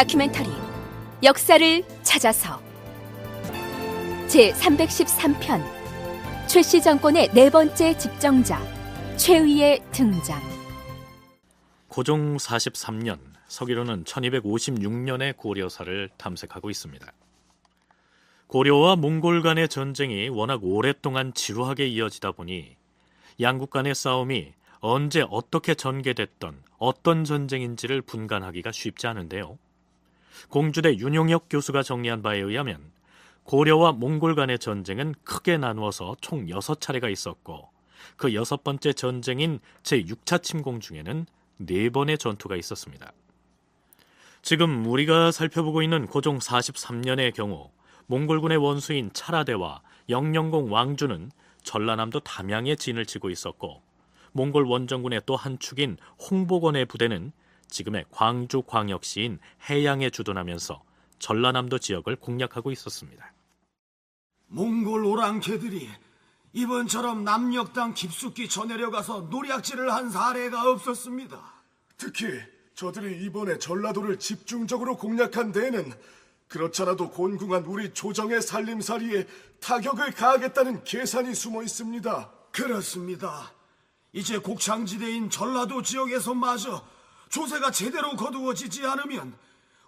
다큐멘터리 역사를 찾아서 제313편 최씨 정권의 네 번째 집정자 최의의 등장. 고종 43년, 서기로는 1256년의 고려사를 탐색하고 있습니다. 고려와 몽골 간의 전쟁이 워낙 오랫동안 지루하게 이어지다 보니 양국 간의 싸움이 언제 어떻게 전개됐던 어떤 전쟁인지를 분간하기가 쉽지 않은데요. 공주대 윤용혁 교수가 정리한 바에 의하면 고려와 몽골 간의 전쟁은 크게 나누어서 총 6차례가 있었고 그 6번째 전쟁인 제6차 침공 중에는 4번의 전투가 있었습니다. 지금 우리가 살펴보고 있는 고종 43년의 경우 몽골군의 원수인 차라대와 영영공 왕주는 전라남도 담양에 진을 치고 있었고 몽골 원정군의 또 한 축인 홍복원의 부대는 지금의 광주광역시인 해양에 주둔하면서 전라남도 지역을 공략하고 있었습니다. 몽골 오랑캐들이 이번처럼 남녘 땅 깊숙이 쳐내려가서 노략질을 한 사례가 없었습니다. 특히 저들이 이번에 전라도를 집중적으로 공략한 데에는 그렇잖아도 곤궁한 우리 조정의 살림살이에 타격을 가하겠다는 계산이 숨어 있습니다. 그렇습니다. 이제 곡창지대인 전라도 지역에서마저 조세가 제대로 거두어지지 않으면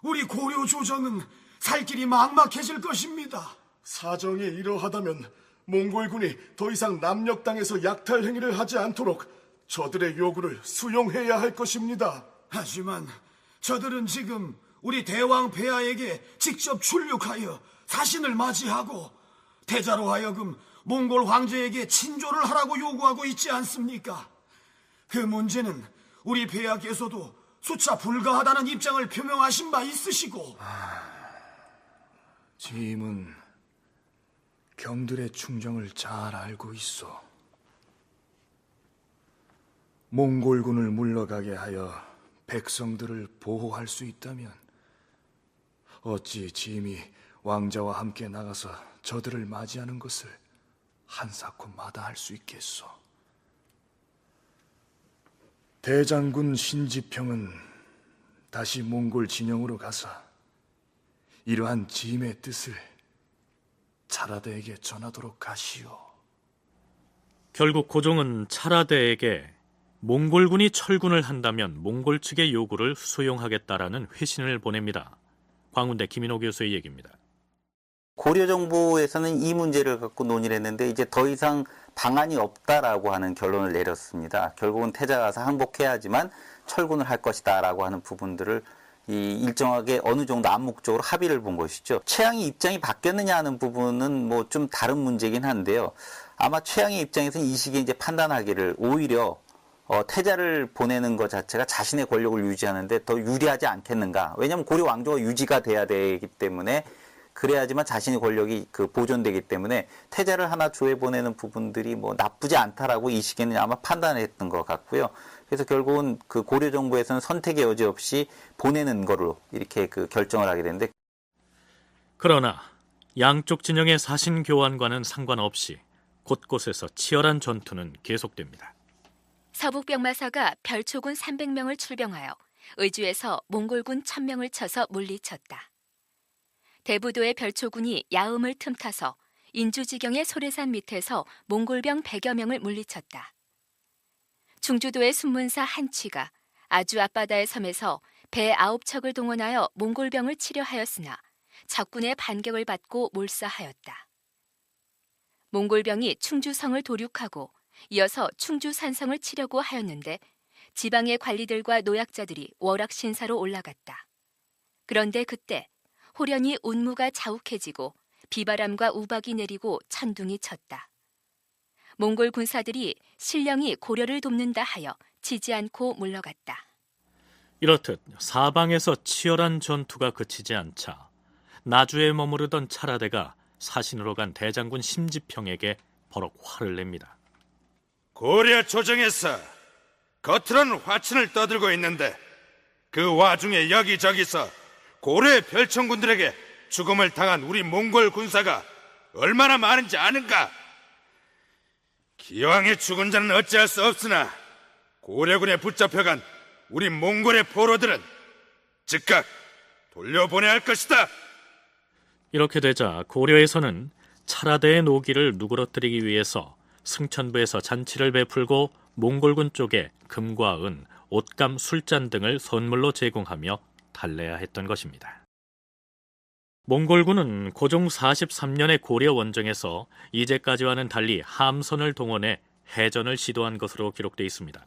우리 고려 조정은 살 길이 막막해질 것입니다. 사정이 이러하다면 몽골군이 더 이상 남녘 땅에서 약탈 행위를 하지 않도록 저들의 요구를 수용해야 할 것입니다. 하지만 저들은 지금 우리 대왕 폐하에게 직접 출륙하여 사신을 맞이하고 태자로 하여금 몽골 황제에게 친조를 하라고 요구하고 있지 않습니까? 그 문제는 우리 폐하께서도 수차 불가하다는 입장을 표명하신 바 있으시고. 짐은 경들의 충정을 잘 알고 있어. 몽골군을 물러가게 하여 백성들을 보호할 수 있다면 어찌 짐이 왕자와 함께 나가서 저들을 맞이하는 것을 한사코 마다할 수 있겠소. 대장군 신지평은 다시 몽골 진영으로 가서 이러한 짐의 뜻을 차라대에게 전하도록 하시오. 결국 고종은 차라대에게 몽골군이 철군을 한다면 몽골 측의 요구를 수용하겠다라는 회신을 보냅니다. 광운대 김인호 교수의 얘기입니다. 고려 정부에서는 이 문제를 갖고 논의를 했는데 이제 더 이상 방안이 없다라고 하는 결론을 내렸습니다. 결국은 태자가 가서 항복해야 하지만 철군을 할 것이다 라고 하는 부분들을 일정하게 어느 정도 암묵적으로 합의를 본 것이죠. 최양의 입장이 바뀌었느냐 하는 부분은 뭐 좀 다른 문제긴 한데요. 아마 최양의 입장에서는 이 시기에 이제 판단하기를 오히려 태자를 보내는 것 자체가 자신의 권력을 유지하는데 더 유리하지 않겠는가. 왜냐하면 고려 왕조가 유지가 돼야 되기 때문에 그래야지만 자신의 권력이 보존되기 때문에 태자를 하나 조에 보내는 부분들이 뭐 나쁘지 않다라고 이 시기에는 아마 판단했던 것 같고요. 그래서 결국은 그 고려 정부에서는 선택의 여지 없이 보내는 거로 이렇게 결정을 하게 되는데, 그러나 양쪽 진영의 사신 교환과는 상관없이 곳곳에서 치열한 전투는 계속됩니다. 서북병마사가 별초군 300명을 출병하여 의주에서 몽골군 1000명을 쳐서 물리쳤다. 대부도의 별초군이 야음을 틈타서 인주지경의 소래산 밑에서 몽골병 100여 명을 물리쳤다. 충주도의 순문사 한취가 아주 앞바다의 섬에서 배 9척을 동원하여 몽골병을 치려하였으나 적군의 반격을 받고 몰사하였다. 몽골병이 충주성을 도륙하고 이어서 충주산성을 치려고 하였는데 지방의 관리들과 노약자들이 월악신사로 올라갔다. 그런데 그때 호련히 운무가 자욱해지고 비바람과 우박이 내리고 천둥이 쳤다. 몽골 군사들이 신령이 고려를 돕는다 하여 지지 않고 물러갔다. 이렇듯 사방에서 치열한 전투가 그치지 않자 나주에 머무르던 차라대가 사신으로 간 대장군 심지평에게 버럭 화를 냅니다. 고려 조정에서 겉으로는 화친을 떠들고 있는데 그 와중에 여기저기서 고려의 별천군들에게 죽음을 당한 우리 몽골 군사가 얼마나 많은지 아는가? 기왕에 죽은 자는 어찌할 수 없으나 고려군에 붙잡혀간 우리 몽골의 포로들은 즉각 돌려보내야 할 것이다. 이렇게 되자 고려에서는 차라대의 노기를 누그러뜨리기 위해서 승천부에서 잔치를 베풀고 몽골군 쪽에 금과 은, 옷감, 술잔 등을 선물로 제공하며 달래야 했던 것입니다. 몽골군은 고종 43년의 고려 원정에서 이제까지와는 달리 함선을 동원해 해전을 시도한 것으로 기록되어 있습니다.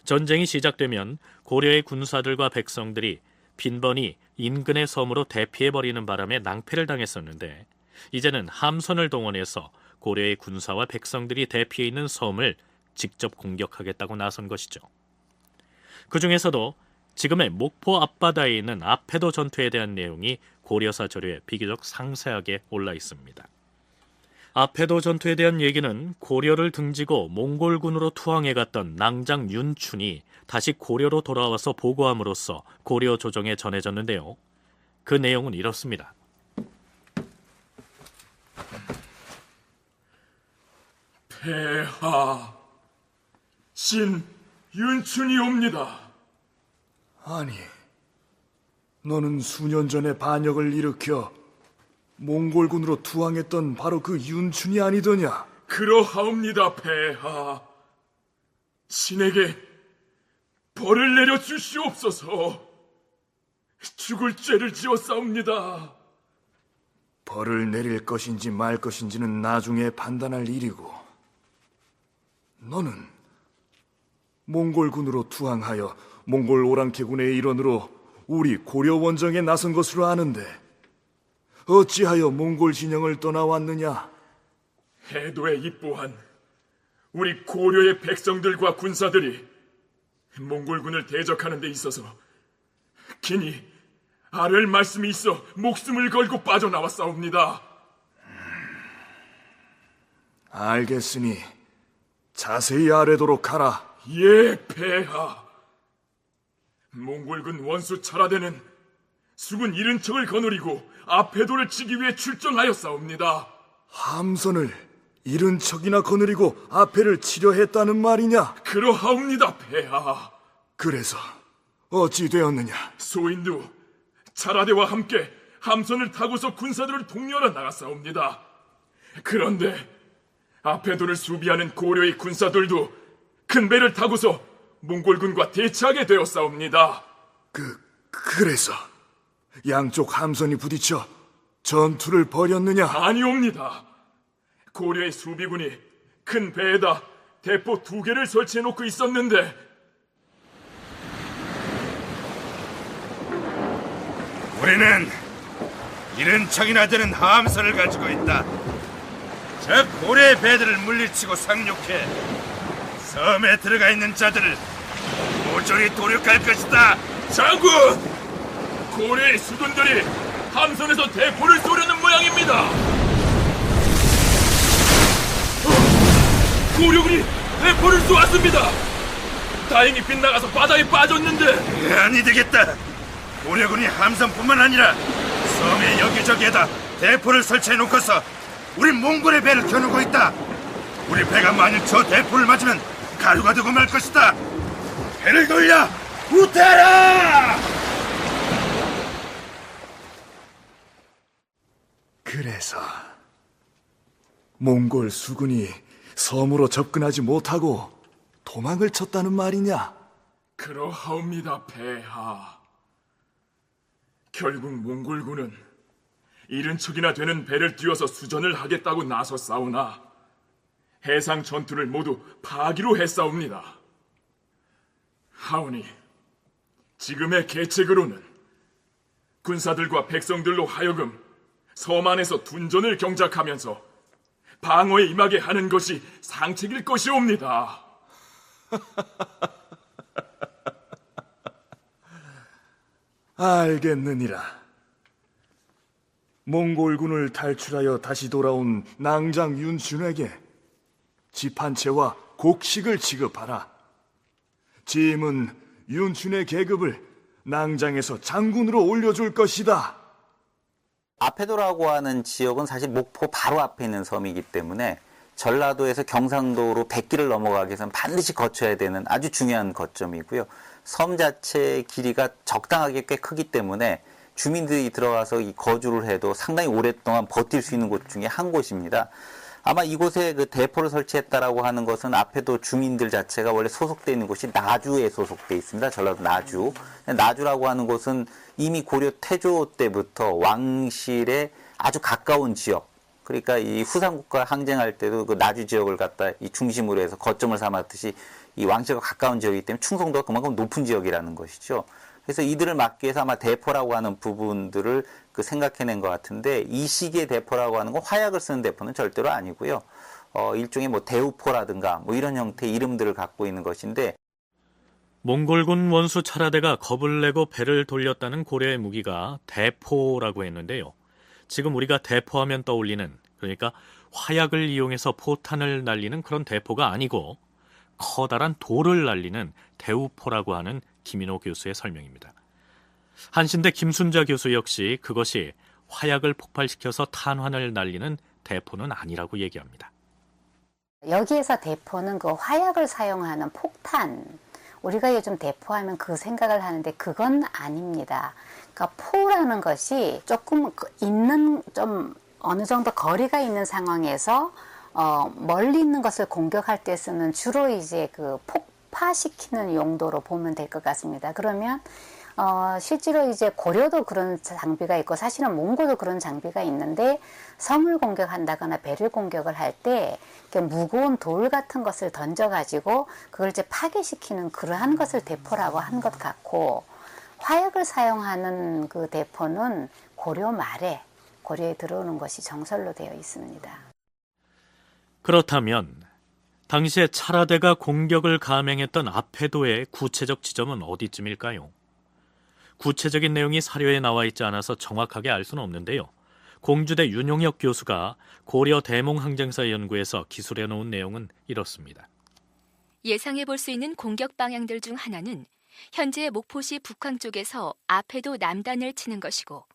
전쟁이 시작되면 고려의 군사들과 백성들이 빈번히 인근의 섬으로 대피해버리는 바람에 낭패를 당했었는데, 이제는 함선을 동원해서 고려의 군사와 백성들이 대피해 있는 섬을 직접 공격하겠다고 나선 것이죠. 그 중에서도 지금의 목포 앞바다에 있는 아페도 전투에 대한 내용이 고려사 자료에 비교적 상세하게 올라 있습니다. 아페도 전투에 대한 얘기는 고려를 등지고 몽골군으로 투항해갔던 낭장 윤춘이 다시 고려로 돌아와서 보고함으로써 고려 조정에 전해졌는데요. 그 내용은 이렇습니다. 폐하, 신 윤춘이옵니다. 아니, 너는 수년 전에 반역을 일으켜 몽골군으로 투항했던 바로 그 윤춘이 아니더냐? 그러하옵니다, 폐하. 신에게 벌을 내려 주시옵소서. 죽을 죄를 지었사옵니다. 벌을 내릴 것인지 말 것인지는 나중에 판단할 일이고, 너는 몽골군으로 투항하여 몽골 오랑캐군의 일원으로 우리 고려 원정에 나선 것으로 아는데 어찌하여 몽골 진영을 떠나왔느냐? 해도에 입보한 우리 고려의 백성들과 군사들이 몽골군을 대적하는 데 있어서 긴히 아랠 말씀이 있어 목숨을 걸고 빠져나왔사옵니다. 알겠으니 자세히 아뢰도록 하라. 예, 폐하. 몽골군 원수 차라대는 수군 70척을 거느리고 아페도를 치기 위해 출정하였사옵니다. 함선을 70척이나 거느리고 아페를 치려 했다는 말이냐? 그러하옵니다, 폐하. 그래서 어찌 되었느냐? 소인도 차라대와 함께 함선을 타고서 군사들을 동료하러 나갔사옵니다. 그런데 아페도를 수비하는 고려의 군사들도 큰 배를 타고서 몽골군과 대치하게 되었사옵니다. 그래서 양쪽 함선이 부딪혀 전투를 벌였느냐? 아니옵니다. 고려의 수비군이 큰 배에다 대포 2개를 설치해놓고 있었는데 우리는 70척이나 되는 함선을 가지고 있다. 저 고래의 배들을 물리치고 상륙해 섬에 들어가 있는 자들을 모조리 도륙할 것이다. 장군! 고려의 수군들이 함선에서 대포를 쏘려는 모양입니다. 고려군이 대포를 쏘았습니다. 다행히 빗나가서 바다에 빠졌는데 아니 되겠다. 고려군이 함선뿐만 아니라 섬의 여기저기에다 대포를 설치해놓고서 우리 몽골의 배를 겨누고 있다. 우리 배가 만일 저 대포를 맞으면 가루가 되고 말 것이다. 배를 돌려 후퇴하라! 그래서 몽골 수군이 섬으로 접근하지 못하고 도망을 쳤다는 말이냐? 그러하옵니다, 폐하. 결국 몽골군은 70척이나 되는 배를 띄워서 수전을 하겠다고 나섰사오나 해상 전투를 모두 파기로 했사옵니다. 하오니 지금의 계책으로는 군사들과 백성들로 하여금 섬 안에서 둔전을 경작하면서 방어에 임하게 하는 것이 상책일 것이옵니다. 알겠느니라. 몽골군을 탈출하여 다시 돌아온 낭장 윤춘에게 집 한 채와 곡식을 지급하라. 짐은 윤춘의 계급을 낭장에서 장군으로 올려줄 것이다. 아페도라고 하는 지역은 사실 목포 바로 앞에 있는 섬이기 때문에 전라도에서 경상도로 백기를 넘어가기 위해서는 반드시 거쳐야 되는 아주 중요한 거점이고요. 섬 자체의 길이가 적당하게 꽤 크기 때문에 주민들이 들어가서 이 거주를 해도 상당히 오랫동안 버틸 수 있는 곳 중에 한 곳입니다. 아마 이곳에 그 대포를 설치했다라고 하는 것은 앞에도 주민들 자체가 원래 소속되어 있는 곳이 나주에 소속되어 있습니다. 전라도 나주. 나주라고 하는 곳은 이미 고려 태조 때부터 왕실에 아주 가까운 지역, 그러니까 이 후삼국과 항쟁할 때도 그 나주 지역을 갖다 이 중심으로 해서 거점을 삼았듯이 이 왕실과 가까운 지역이기 때문에 충성도가 그만큼 높은 지역이라는 것이죠. 그래서 이들을 막기 위해서 아마 대포라고 하는 부분들을 그 생각해낸 것 같은데, 이 시기의 대포라고 하는 건 화약을 쓰는 대포는 절대로 아니고요. 일종의 뭐 대우포라든가 뭐 이런 형태의 이름들을 갖고 있는 것인데, 몽골군 원수 차라대가 겁을 내고 배를 돌렸다는 고려의 무기가 대포라고 했는데요. 지금 우리가 대포하면 떠올리는, 그러니까 화약을 이용해서 포탄을 날리는 그런 대포가 아니고 커다란 돌을 날리는 대우포라고 하는 김인호 교수의 설명입니다. 한신대 김순자 교수 역시 그것이 화약을 폭발시켜서 탄환을 날리는 대포는 아니라고 얘기합니다. 여기에서 대포는 그 화약을 사용하는 폭탄, 우리가 요즘 대포하면 그 생각을 하는데 그건 아닙니다. 그러니까 포라는 것이 조금 있는 좀 어느 정도 거리가 있는 상황에서 멀리 있는 것을 공격할 때 쓰는 주로 이제 그 폭파시키는 용도로 보면 될 것 같습니다. 그러면 실제로 이제 고려도 그런 장비가 있고 사실은 몽고도 그런 장비가 있는데, 섬을 공격한다거나 배를 공격을 할 때 무거운 돌 같은 것을 던져가지고 그걸 이제 파괴시키는 그러한 것을 대포라고 한 것 같고, 화약을 사용하는 그 대포는 고려 말에 고려에 들어오는 것이 정설로 되어 있습니다. 그렇다면 당시에 차라대가 공격을 감행했던 아페도의 구체적 지점은 어디쯤일까요? 구체적인 내용이 사료에 나와 있지 않아서 정확하게 알 수는 없는데요. 공주대 윤용혁 교수가 고려 대몽항쟁사 연구에서 기술해 놓은 내용은 이렇습니다. 예상해 볼 수 있는 공격 방향들 중 하나는 현재 목포시 북항 쪽에서 아페도 남단을 치는 것이고,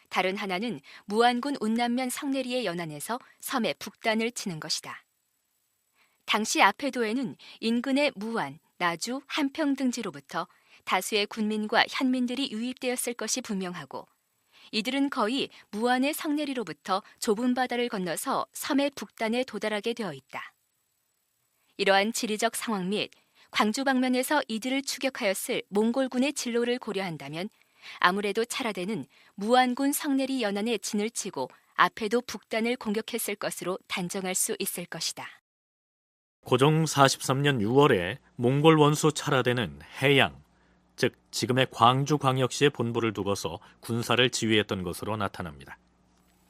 다른 하나는 무안군 운남면 성내리의 연안에서 섬의 북단을 치는 것이다. 당시 아페도에는 인근의 무안, 나주, 한평 등지로부터 다수의 군민과 현민들이 유입되었을 것이 분명하고, 이들은 거의 무안의 성내리로부터 좁은 바다를 건너서 섬의 북단에 도달하게 되어 있다. 이러한 지리적 상황 및 광주 방면에서 이들을 추격하였을 몽골군의 진로를 고려한다면 아무래도 차라대는 무안군 성내리 연안에 진을 치고 아페도 북단을 공격했을 것으로 단정할 수 있을 것이다. 고종 43년 6월에 몽골 원수 차라대는 해양, 즉 지금의 광주광역시에 본부를 두고서 군사를 지휘했던 것으로 나타납니다.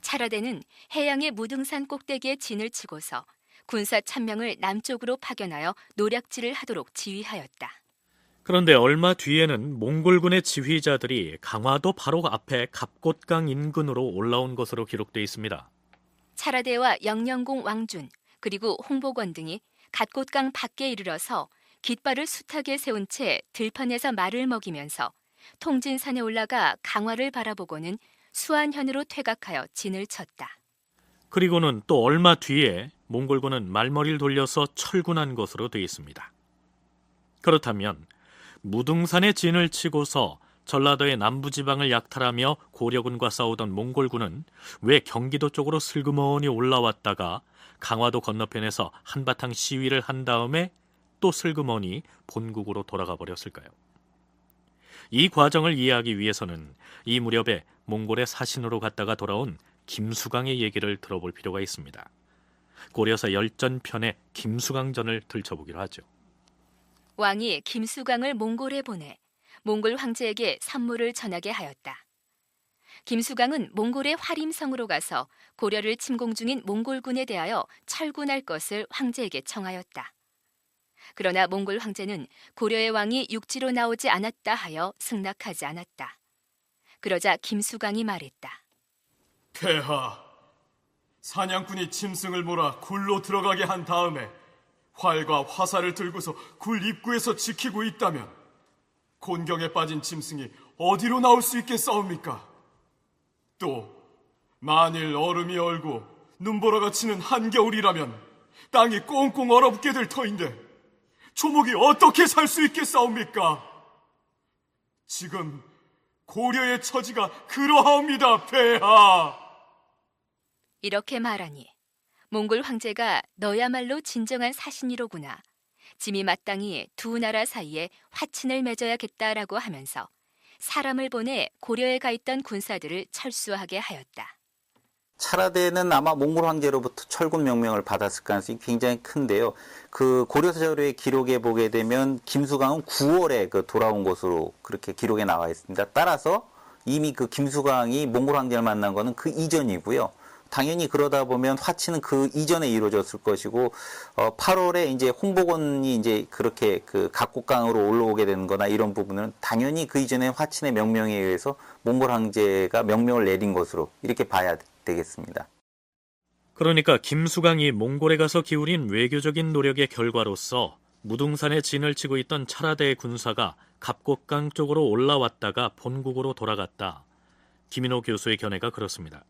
차라대는 해양의 무등산 꼭대기에 진을 치고서 군사 1000명을 남쪽으로 파견하여 노략질을 하도록 지휘하였다. 그런데 얼마 뒤에는 몽골군의 지휘자들이 강화도 바로 앞에 갑곶강 인근으로 올라온 것으로 기록되어 있습니다. 차라대와 영령공 왕준 그리고 홍보권 등이 갑곶강 밖에 이르러서 깃발을 숱하게 세운 채 들판에서 말을 먹이면서 통진산에 올라가 강화를 바라보고는 수안현으로 퇴각하여 진을 쳤다. 그리고는 또 얼마 뒤에 몽골군은 말머리를 돌려서 철군한 것으로 되어 있습니다. 그렇다면 무등산에 진을 치고서 전라도의 남부지방을 약탈하며 고려군과 싸우던 몽골군은 왜 경기도 쪽으로 슬그머니 올라왔다가 강화도 건너편에서 한바탕 시위를 한 다음에 또 슬그머니 본국으로 돌아가 버렸을까요? 이 과정을 이해하기 위해서는 이 무렵에 몽골의 사신으로 갔다가 돌아온 김수강의 얘기를 들어볼 필요가 있습니다. 고려사 열전편의 김수강전을 들춰보기로 하죠. 왕이 김수강을 몽골에 보내 몽골 황제에게 선물을 전하게 하였다. 김수강은 몽골의 화림성으로 가서 고려를 침공 중인 몽골군에 대하여 철군할 것을 황제에게 청하였다. 그러나 몽골 황제는 고려의 왕이 육지로 나오지 않았다 하여 승낙하지 않았다. 그러자 김수강이 말했다. 폐하, 사냥꾼이 짐승을 몰아 굴로 들어가게 한 다음에 활과 화살을 들고서 굴 입구에서 지키고 있다면 곤경에 빠진 짐승이 어디로 나올 수 있겠사옵니까? 또 만일 얼음이 얼고 눈보라가 치는 한겨울이라면 땅이 꽁꽁 얼어붙게 될 터인데 조목이 어떻게 살 수 있겠사옵니까? 지금 고려의 처지가 그러하옵니다, 폐하. 이렇게 말하니 몽골 황제가 너야말로 진정한 사신이로구나. 짐이 마땅히 두 나라 사이에 화친을 맺어야겠다라고 하면서 사람을 보내 고려에 가 있던 군사들을 철수하게 하였다. 차라대는 아마 몽골 황제로부터 철군 명령을 받았을 가능성이 굉장히 큰데요. 그 고려사절의 기록에 보게 되면 김수강은 9월에 돌아온 것으로 그렇게 기록에 나와 있습니다. 따라서 이미 그 김수강이 몽골 황제를 만난 거는 그 이전이고요. 당연히 그러다 보면 화친은 그 이전에 이루어졌을 것이고 8월에 이제 홍복원이 이제 그렇게 그 각곡강으로 올라오게 되는 거나 이런 부분은 당연히 그 이전에 화친의 명령에 의해서 몽골 황제가 명령을 내린 것으로 이렇게 봐야 되겠습니다. 그러니까 김수강이 몽골에 가서 기울인 외교적인 노력의 결과로서 무둥산에 진을 치고 있던 차라대의 군사가 갑곡강 쪽으로 올라왔다가 본국으로 돌아갔다. 김인호 교수의 견해가 그렇습니다.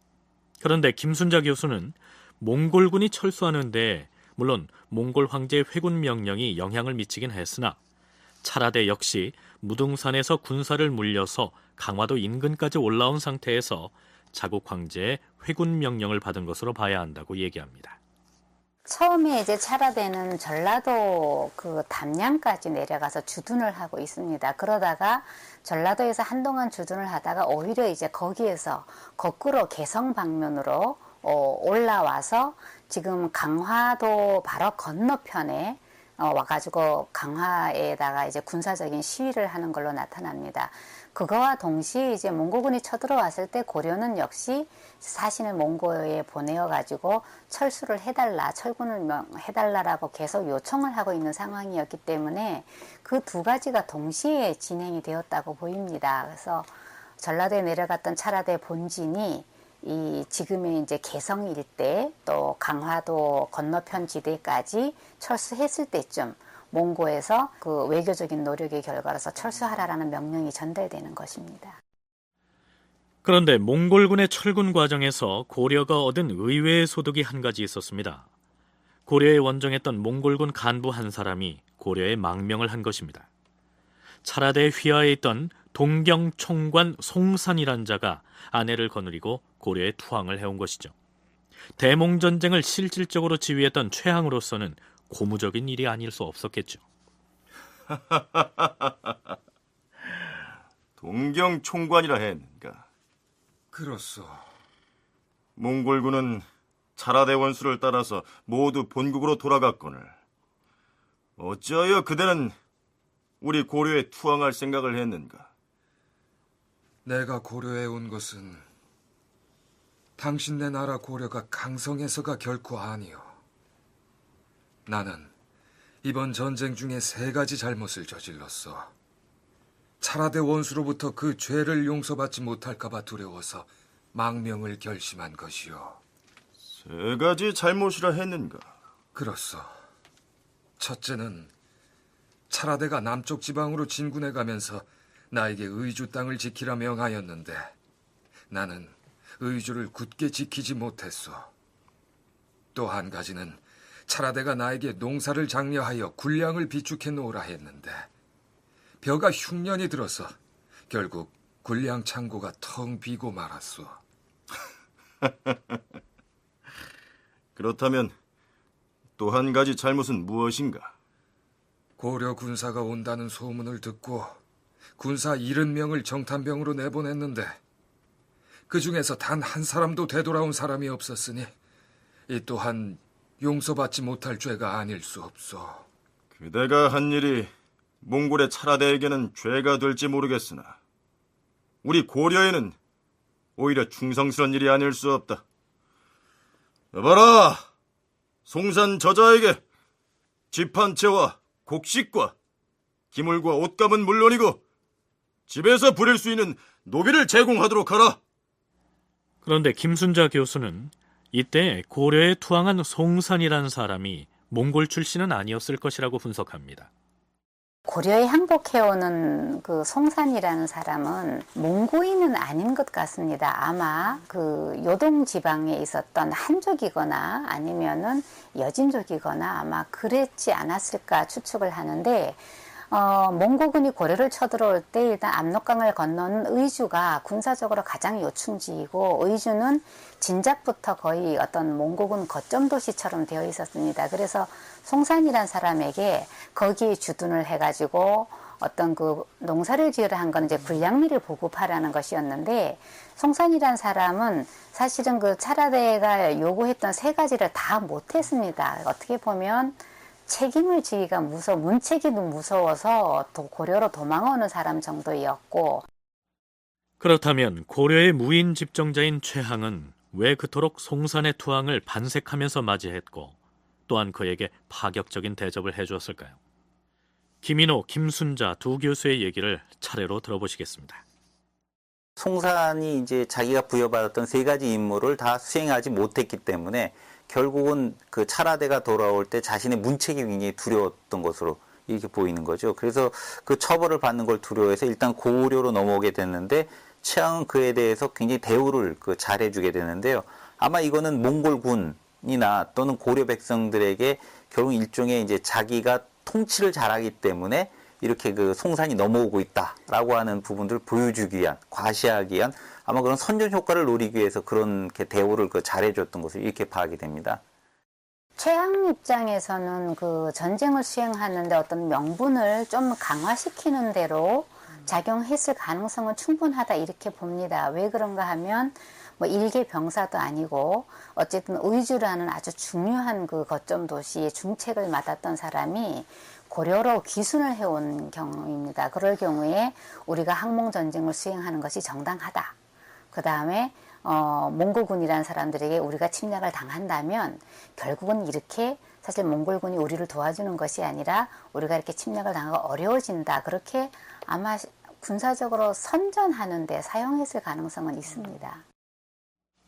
그런데 김순자 교수는 몽골군이 철수하는데 물론 몽골 황제의 회군 명령이 영향을 미치긴 했으나 차라대 역시 무둥산에서 군사를 물려서 강화도 인근까지 올라온 상태에서 자국 황제의 회군 명령을 받은 것으로 봐야 한다고 얘기합니다. 처음에 이제 차라대는 전라도 그 담양까지 내려가서 주둔을 하고 있습니다. 그러다가 전라도에서 한동안 주둔을 하다가 오히려 이제 거기에서 거꾸로 개성 방면으로 올라와서 지금 강화도 바로 건너편에 와가지고 강화에다가 이제 군사적인 시위를 하는 걸로 나타납니다. 그거와 동시에 이제 몽고군이 쳐들어왔을 때 고려는 역시 사신을 몽고에 보내어가지고 철수를 해달라, 철군을 해달라라고 계속 요청을 하고 있는 상황이었기 때문에 그 두 가지가 동시에 진행이 되었다고 보입니다. 그래서 전라도에 내려갔던 차라대 본진이 이 지금의 이제 개성 일대 또 강화도 건너편 지대까지 철수했을 때쯤 몽고에서 그 외교적인 노력의 결과로서 철수하라라는 명령이 전달되는 것입니다. 그런데 몽골군의 철군 과정에서 고려가 얻은 의외의 소득이 한 가지 있었습니다. 고려에 원정했던 몽골군 간부 한 사람이 고려에 망명을 한 것입니다. 차라대 휘하에 있던 동경 총관 송산이란 자가 아내를 거느리고 고려에 투항을 해온 것이죠. 대몽전쟁을 실질적으로 지휘했던 최항으로서는 고무적인 일이 아닐 수 없었겠죠. 동경 총관이라 했는가? 그렇소. 몽골군은 차라대 원수를 따라서 모두 본국으로 돌아갔거늘 어찌하여 그대는 우리 고려에 투항할 생각을 했는가? 내가 고려에 온 것은 당신네 나라 고려가 강성해서가 결코 아니오. 나는 이번 전쟁 중에 3가지 잘못을 저질렀어. 차라대 원수로부터 그 죄를 용서받지 못할까봐 두려워서 망명을 결심한 것이오. 3가지 잘못이라 했는가? 그렇소. 첫째는 차라대가 남쪽 지방으로 진군해 가면서 나에게 의주 땅을 지키라 명하였는데 나는 의주를 굳게 지키지 못했소. 또 한 가지는 차라대가 나에게 농사를 장려하여 군량을 비축해 놓으라 했는데 벼가 흉년이 들어서 결국 군량 창고가 텅 비고 말았소. 그렇다면 또 한 가지 잘못은 무엇인가? 고려 군사가 온다는 소문을 듣고 군사 70명을 정탐병으로 내보냈는데 그 중에서 단 한 사람도 되돌아온 사람이 없었으니 이 또한 용서받지 못할 죄가 아닐 수 없소. 그대가 한 일이 몽골의 차라대에게는 죄가 될지 모르겠으나 우리 고려에는 오히려 충성스러운 일이 아닐 수 없다. 여봐라, 송산 저자에게 집 한 채와 곡식과 기물과 옷감은 물론이고 집에서 부릴 수 있는 노비를 제공하도록 하라. 그런데 김순자 교수는 이때 고려에 투항한 송산이라는 사람이 몽골 출신은 아니었을 것이라고 분석합니다. 고려에 항복해오는 그 송산이라는 사람은 몽고인은 아닌 것 같습니다. 아마 그 요동 지방에 있었던 한족이거나 아니면은 여진족이거나 아마 그랬지 않았을까 추측을 하는데 몽고군이 고려를 쳐들어올 때 일단 압록강을 건너는 의주가 군사적으로 가장 요충지이고 의주는 진작부터 거의 어떤 몽고군 거점 도시처럼 되어 있었습니다. 그래서 송산이란 사람에게 거기에 주둔을 해가지고 어떤 그 농사를 지으려 한 건 이제 군량미를 보급하라는 것이었는데 송산이란 사람은 사실은 그 차라대가 요구했던 세 가지를 다 못했습니다. 어떻게 보면 책임을 지기가 문책이도 무서워서 고려로 도망오는 사람 정도였고. 그렇다면 고려의 무인 집정자인 최항은 왜 그토록 송산의 투항을 반색하면서 맞이했고 또한 그에게 파격적인 대접을 해주었을까요? 김인호, 김순자 두 교수의 얘기를 차례로 들어보시겠습니다. 송산이 이제 자기가 부여받았던 세 가지 임무를 다 수행하지 못했기 때문에 결국은 그 차라대가 돌아올 때 자신의 문책이 굉장히 두려웠던 것으로 이렇게 보이는 거죠. 그래서 그 처벌을 받는 걸 두려워해서 일단 고려로 넘어오게 됐는데 최항은 그에 대해서 굉장히 대우를 잘해주게 되는데요. 아마 이거는 몽골군이나 또는 고려 백성들에게 결국 일종의 이제 자기가 통치를 잘하기 때문에 이렇게 그 송산이 넘어오고 있다라고 하는 부분들을 보여주기 위한, 과시하기 위한 아마 그런 선전 효과를 노리기 위해서 그렇게 대우를 잘해줬던 것을 이렇게 파악이 됩니다. 최항 입장에서는 그 전쟁을 수행하는데 어떤 명분을 좀 강화시키는 대로 작용했을 가능성은 충분하다 이렇게 봅니다. 왜 그런가 하면 뭐 일개 병사도 아니고 어쨌든 의주라는 아주 중요한 그 거점 도시의 중책을 맡았던 사람이 고려로 귀순을 해온 경우입니다. 그럴 경우에 우리가 항몽 전쟁을 수행하는 것이 정당하다. 그 다음에 몽골군이라는 사람들에게 우리가 침략을 당한다면 결국은 이렇게 사실 몽골군이 우리를 도와주는 것이 아니라 우리가 이렇게 침략을 당하고 어려워진다. 그렇게 아마 군사적으로 선전하는 데 사용했을 가능성은 있습니다.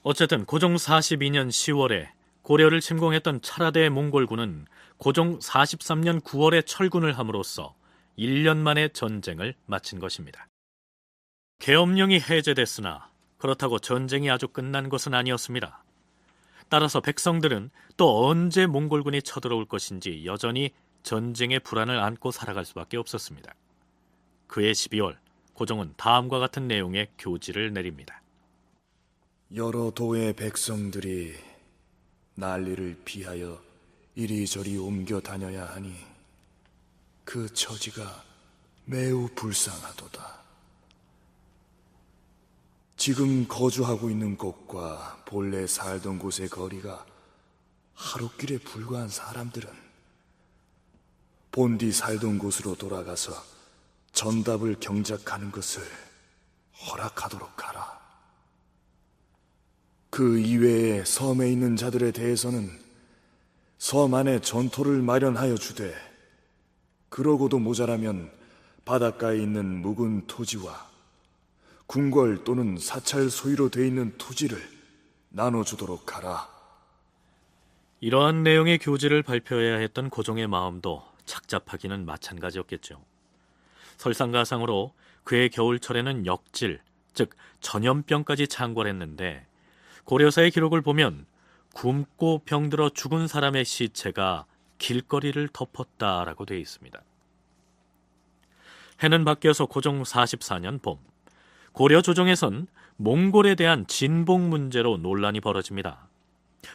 어쨌든 고종 42년 10월에 고려를 침공했던 차라대 몽골군은 고종 43년 9월에 철군을 함으로써 1년 만에 전쟁을 마친 것입니다. 계엄령이 해제됐으나 그렇다고 전쟁이 아주 끝난 것은 아니었습니다. 따라서 백성들은 또 언제 몽골군이 쳐들어올 것인지 여전히 전쟁의 불안을 안고 살아갈 수밖에 없었습니다. 그해 12월 고종은 다음과 같은 내용의 교지를 내립니다. 여러 도의 백성들이 난리를 피하여 이리저리 옮겨 다녀야 하니 그 처지가 매우 불쌍하도다. 지금 거주하고 있는 곳과 본래 살던 곳의 거리가 하루길에 불과한 사람들은 본디 살던 곳으로 돌아가서 전답을 경작하는 것을 허락하도록 하라. 그 이외에 섬에 있는 자들에 대해서는 섬 안에 전토를 마련하여 주되 그러고도 모자라면 바닷가에 있는 묵은 토지와 궁궐 또는 사찰 소유로 돼 있는 토지를 나눠주도록 하라. 이러한 내용의 교지를 발표해야 했던 고종의 마음도 착잡하기는 마찬가지였겠죠. 설상가상으로 그의 겨울철에는 역질, 즉 전염병까지 창궐했는데 고려사의 기록을 보면 굶고 병들어 죽은 사람의 시체가 길거리를 덮었다라고 되어 있습니다. 해는 바뀌어서 고종 44년 봄, 고려 조정에선 몽골에 대한 진봉 문제로 논란이 벌어집니다.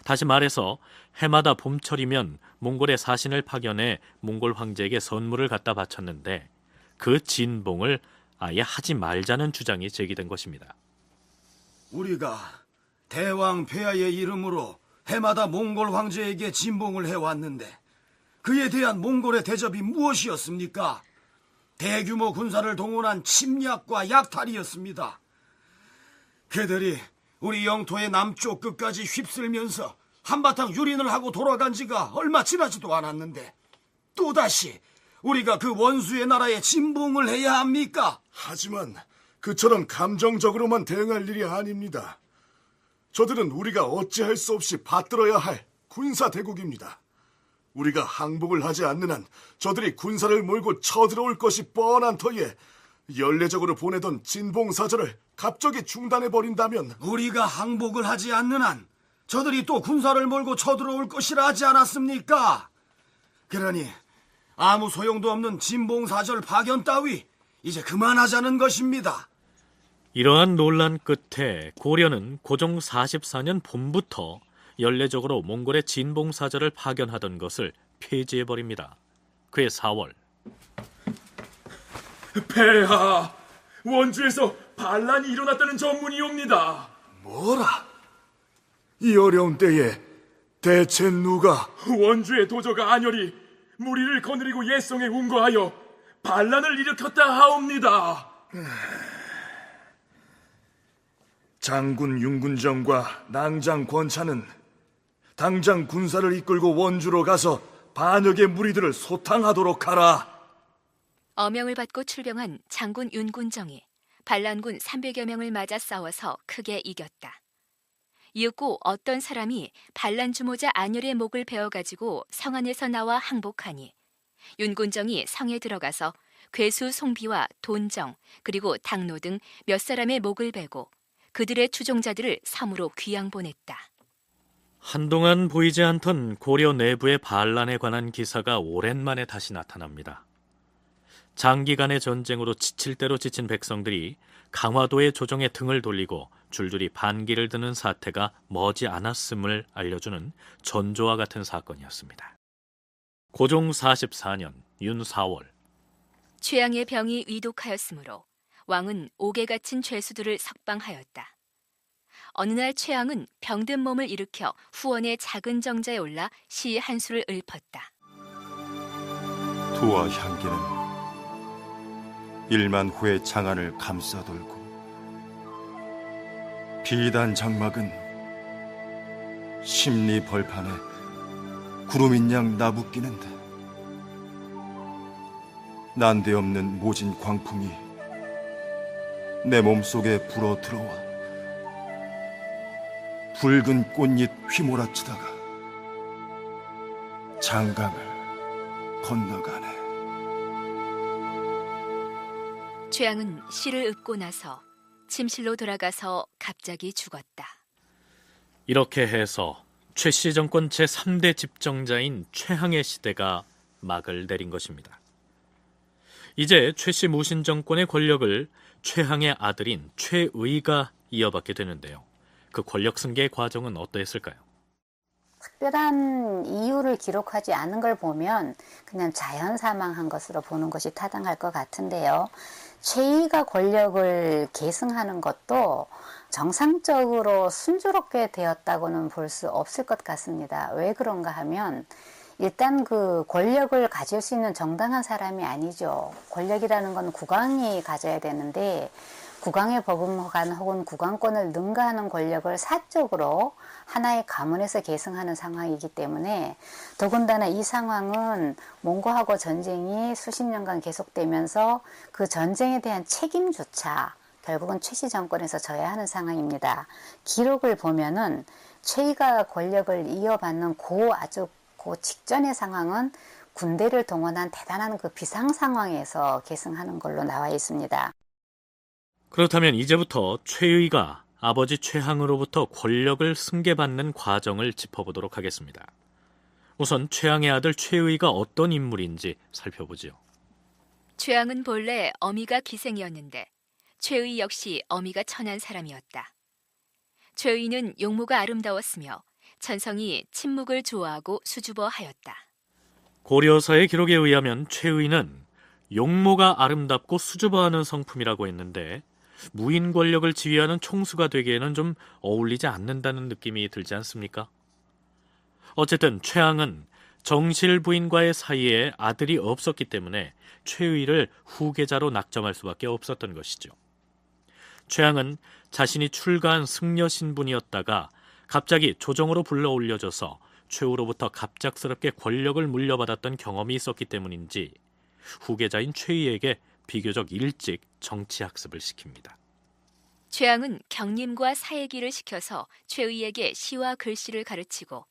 다시 말해서 해마다 봄철이면 몽골의 사신을 파견해 몽골 황제에게 선물을 갖다 바쳤는데 그 진봉을 아예 하지 말자는 주장이 제기된 것입니다. 우리가 대왕 폐하의 이름으로 해마다 몽골 황제에게 진봉을 해왔는데 그에 대한 몽골의 대접이 무엇이었습니까? 대규모 군사를 동원한 침략과 약탈이었습니다. 그들이 우리 영토의 남쪽 끝까지 휩쓸면서 한바탕 유린을 하고 돌아간 지가 얼마 지나지도 않았는데 또다시 우리가 그 원수의 나라에 진봉을 해야 합니까? 하지만 그처럼 감정적으로만 대응할 일이 아닙니다. 저들은 우리가 어찌할 수 없이 받들어야 할 군사 대국입니다. 우리가 항복을 하지 않는 한 저들이 군사를 몰고 쳐들어올 것이 뻔한 터에 연례적으로 보내던 진봉사절을 갑자기 중단해버린다면 우리가 항복을 하지 않는 한 저들이 또 군사를 몰고 쳐들어올 것이라 하지 않았습니까? 그러니 아무 소용도 없는 진봉사절 파견 따위 이제 그만하자는 것입니다. 이러한 논란 끝에 고려는 고종 44년 봄부터 연례적으로 몽골의 진봉사절을 파견하던 것을 폐지해버립니다. 그해 4월 폐하, 원주에서 반란이 일어났다는 전문이 옵니다. 뭐라? 이 어려운 때에 대체 누가? 원주의 도저가 안열이 무리를 거느리고 예성에 운거하여 반란을 일으켰다 하옵니다. 장군 윤군정과 낭장 권차는 당장 군사를 이끌고 원주로 가서 반역의 무리들을 소탕하도록 하라. 어명을 받고 출병한 장군 윤군정이 반란군 300여 명을 맞아 싸워서 크게 이겼다. 이윽고 어떤 사람이 반란 주모자 안열의 목을 베어가지고 성 안에서 나와 항복하니 윤군정이 성에 들어가서 괴수 송비와 돈정 그리고 당노 등 몇 사람의 목을 베고 그들의 추종자들을 섬으로 귀양 보냈다. 한동안 보이지 않던 고려 내부의 반란에 관한 기사가 오랜만에 다시 나타납니다. 장기간의 전쟁으로 지칠 대로 지친 백성들이 강화도의 조정에 등을 돌리고 줄줄이 반기를 드는 사태가 머지 않았음을 알려주는 전조와 같은 사건이었습니다. 고종 44년 윤 4월 최양의 병이 위독하였으므로 왕은 옥에 갇힌 죄수들을 석방하였다. 어느 날 최양은 병든 몸을 일으켜 후원의 작은 정자에 올라 시 한 수를 읊었다. 두와 향기는 일만 후의 장안을 감싸돌고 비단 장막은 심리 벌판에 구름인 양 나부끼는데 난데없는 모진 광풍이 내 몸속에 불어 들어와 붉은 꽃잎 휘몰아치다가 장강을 건너가네. 최양은 시를 읊고 나서 침실로 돌아가서 갑자기 죽었다. 이렇게 해서 최씨 정권 제3대 집정자인 최항의 시대가 막을 내린 것입니다. 이제 최씨 무신 정권의 권력을 최항의 아들인 최의가 이어받게 되는데요. 그 권력 승계의 과정은 어떠했을까요? 특별한 이유를 기록하지 않은 걸 보면 그냥 자연 사망한 것으로 보는 것이 타당할 것 같은데요. 최의가 권력을 계승하는 것도 정상적으로 순조롭게 되었다고는 볼 수 없을 것 같습니다. 왜 그런가 하면 일단 그 권력을 가질 수 있는 정당한 사람이 아니죠. 권력이라는 건 국왕이 가져야 되는데 국왕에 버금간 혹은 국왕권을 능가하는 권력을 사적으로 하나의 가문에서 계승하는 상황이기 때문에 더군다나 이 상황은 몽고하고 전쟁이 수십 년간 계속되면서 그 전쟁에 대한 책임조차 결국은 최씨 정권에서 져야 하는 상황입니다. 기록을 보면은 최의가 권력을 이어받는 아주 그 직전의 상황은 군대를 동원한 대단한 그 비상 상황에서 계승하는 걸로 나와 있습니다. 그렇다면 이제부터 최의가 아버지 최항으로부터 권력을 승계받는 과정을 짚어보도록 하겠습니다. 우선 최항의 아들 최의가 어떤 인물인지 살펴보지요. 최양은 본래 어미가 기생이었는데 최의 역시 어미가 천한 사람이었다. 최의는 용모가 아름다웠으며 천성이 침묵을 좋아하고 수줍어하였다. 고려사의 기록에 의하면 최의는 용모가 아름답고 수줍어하는 성품이라고 했는데 무인 권력을 지휘하는 총수가 되기에는 좀 어울리지 않는다는 느낌이 들지 않습니까? 어쨌든 최항은 정실 부인과의 사이에 아들이 없었기 때문에 최의를 후계자로 낙점할 수밖에 없었던 것이죠. 최항은 자신이 출가한 승려 신분이었다가 갑자기 조정으로 불러 올려져서 최후로부터 갑작스럽게 권력을 물려받았던 경험이 있었기 때문인지 후계자인 최의에게 비교적 일찍 정치학습을 시킵니다. 최양은 경림과 사예기를 시켜서 최의에게 시와 글씨를 가르치고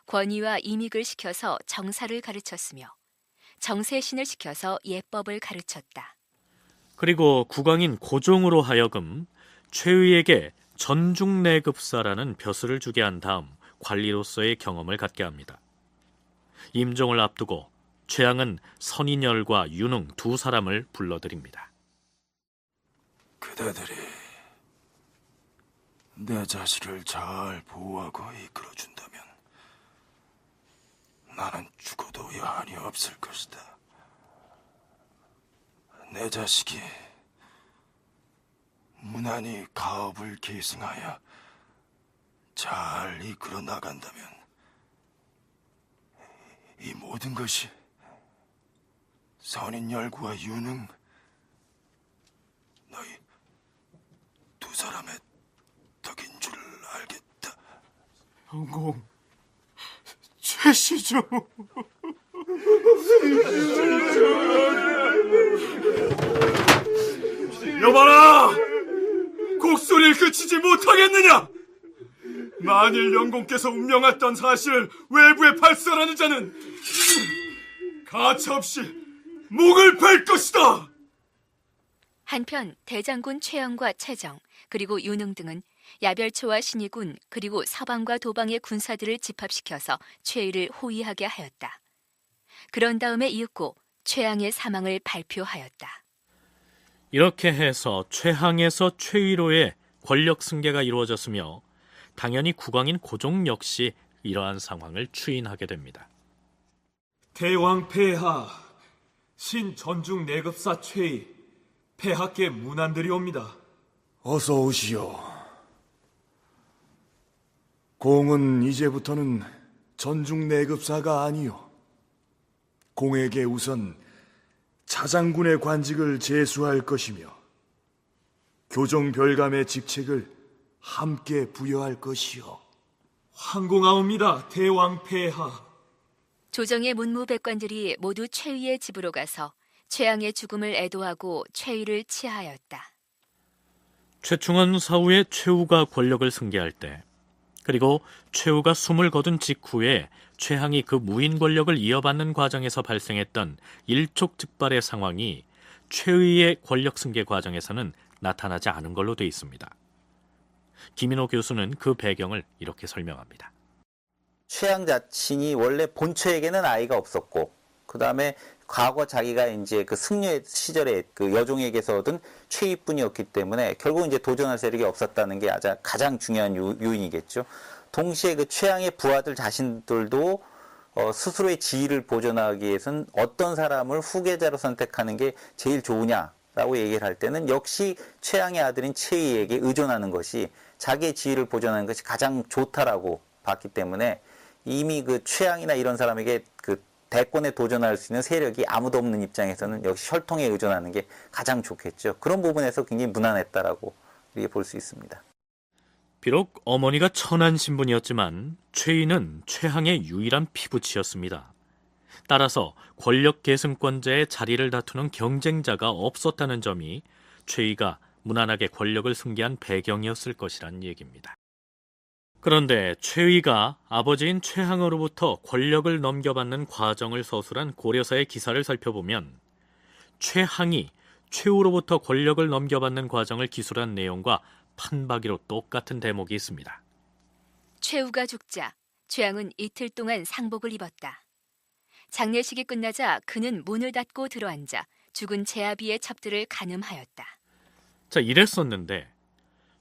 권위와 이믹을 시켜서 정사를 가르쳤으며 정세신을 시켜서 예법을 가르쳤다. 그리고 국왕인 고종으로 하여금 최의에게 전중내급사라는 벼슬을 주게 한 다음 관리로서의 경험을 갖게 합니다. 임종을 앞두고 최양은 선인열과 윤흥 두 사람을 불러들입니다. 그대들이 내 자식을 잘 보호하고 이끌어준다면 나는 죽어도 여한이 없을 것이다. 내 자식이 무난히 가업을 계승하여 잘 이끌어 나간다면 이 모든 것이 선인열과 윤흥 너희 두 사람의 덕인 줄 알겠다. 영공, 최시조. 여봐라! 곡소리를 그치지 못하겠느냐? 만일 영공께서 운명했던 사실을 외부에 발설하는 자는 가차없이 목을 벨 것이다! 한편 대장군 최영과 최정 그리고 윤흥 등은 야별초와 신의군 그리고 서방과 도방의 군사들을 집합시켜서 최의를 호위하게 하였다. 그런 다음에 이윽고 최양의 사망을 발표하였다. 이렇게 해서 최항에서 최의로의 권력 승계가 이루어졌으며 당연히 국왕인 고종 역시 이러한 상황을 추인하게 됩니다. 대왕 폐하, 신전중 내급사 최의, 폐하께 문안드리옵니다. 어서 오시오. 공은 이제부터는 전중 내급사가 아니요. 공에게 우선 차장군의 관직을 제수할 것이며 교정 별감의 직책을 함께 부여할 것이요. 황공하옵니다, 대왕 폐하. 조정의 문무백관들이 모두 최의의 집으로 가서 최양의 죽음을 애도하고 최의를 치하하였다. 최충원 사후에 최우가 권력을 승계할 때, 그리고 최우가 숨을 거둔 직후에 최항이 그 무인 권력을 이어받는 과정에서 발생했던 일촉즉발의 상황이 최의의 권력 승계 과정에서는 나타나지 않은 걸로 돼 있습니다. 김인호 교수는 그 배경을 이렇게 설명합니다. 최양 자신이 원래 본처에게는 아이가 없었고, 그 다음에 과거 자기가 이제 그 승려 시절에 그 여종에게서 얻은 최의뿐이었기 때문에 결국 이제 도전할 세력이 없었다는 게 가장 중요한 요인이겠죠. 동시에 그 최양의 부하들 자신들도 스스로의 지위를 보존하기 위해서는 어떤 사람을 후계자로 선택하는 게 제일 좋으냐라고 얘기를 할 때는 역시 최양의 아들인 최의에게 의존하는 것이 자기의 지위를 보존하는 것이 가장 좋다라고 봤기 때문에 이미 그 최양이나 이런 사람에게 그 대권에 도전할 수 있는 세력이 아무도 없는 입장에서는 역시 혈통에 의존하는 게 가장 좋겠죠. 그런 부분에서 굉장히 무난했다라고 우리가 볼 수 있습니다. 비록 어머니가 천한 신분이었지만 최의는 최항의 유일한 피부치였습니다. 따라서 권력 계승권자의 자리를 다투는 경쟁자가 없었다는 점이 최의가 무난하게 권력을 승계한 배경이었을 것이란 얘기입니다. 그런데 최의가 아버지인 최항으로부터 권력을 넘겨받는 과정을 서술한 고려사의 기사를 살펴보면 최항이 최우로부터 권력을 넘겨받는 과정을 기술한 내용과 판박이로 똑같은 대목이 있습니다. 최우가 죽자 최양은 이틀 동안 상복을 입었다. 장례식이 끝나자 그는 문을 닫고 들어앉아 죽은 제아비의 첩들을 간음하였다. 자, 이랬었는데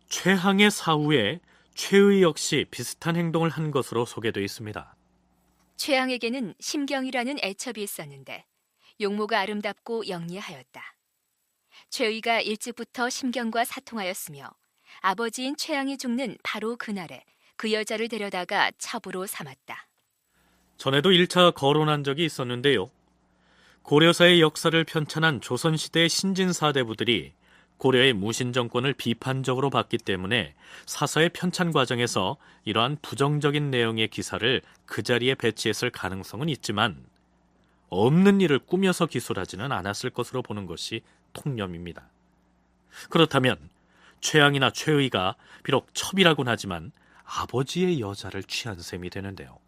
최항의 사후에 최의 역시 비슷한 행동을 한 것으로 소개되어 있습니다. 최양에게는 심경이라는 애첩이 있었는데 용모가 아름답고 영리하였다. 최의가 일찍부터 심경과 사통하였으며 아버지인 최양이 죽는 바로 그날에 그 여자를 데려다가 첩으로 삼았다. 전에도 1차 거론한 적이 있었는데요. 고려사의 역사를 편찬한 조선시대의 신진사대부들이 고려의 무신정권을 비판적으로 봤기 때문에 사서의 편찬 과정에서 이러한 부정적인 내용의 기사를 그 자리에 배치했을 가능성은 있지만 없는 일을 꾸며서 기술하지는 않았을 것으로 보는 것이 통념입니다. 그렇다면 최양이나 최의가 비록 첩이라고는 하지만 아버지의 여자를 취한 셈이 되는데요.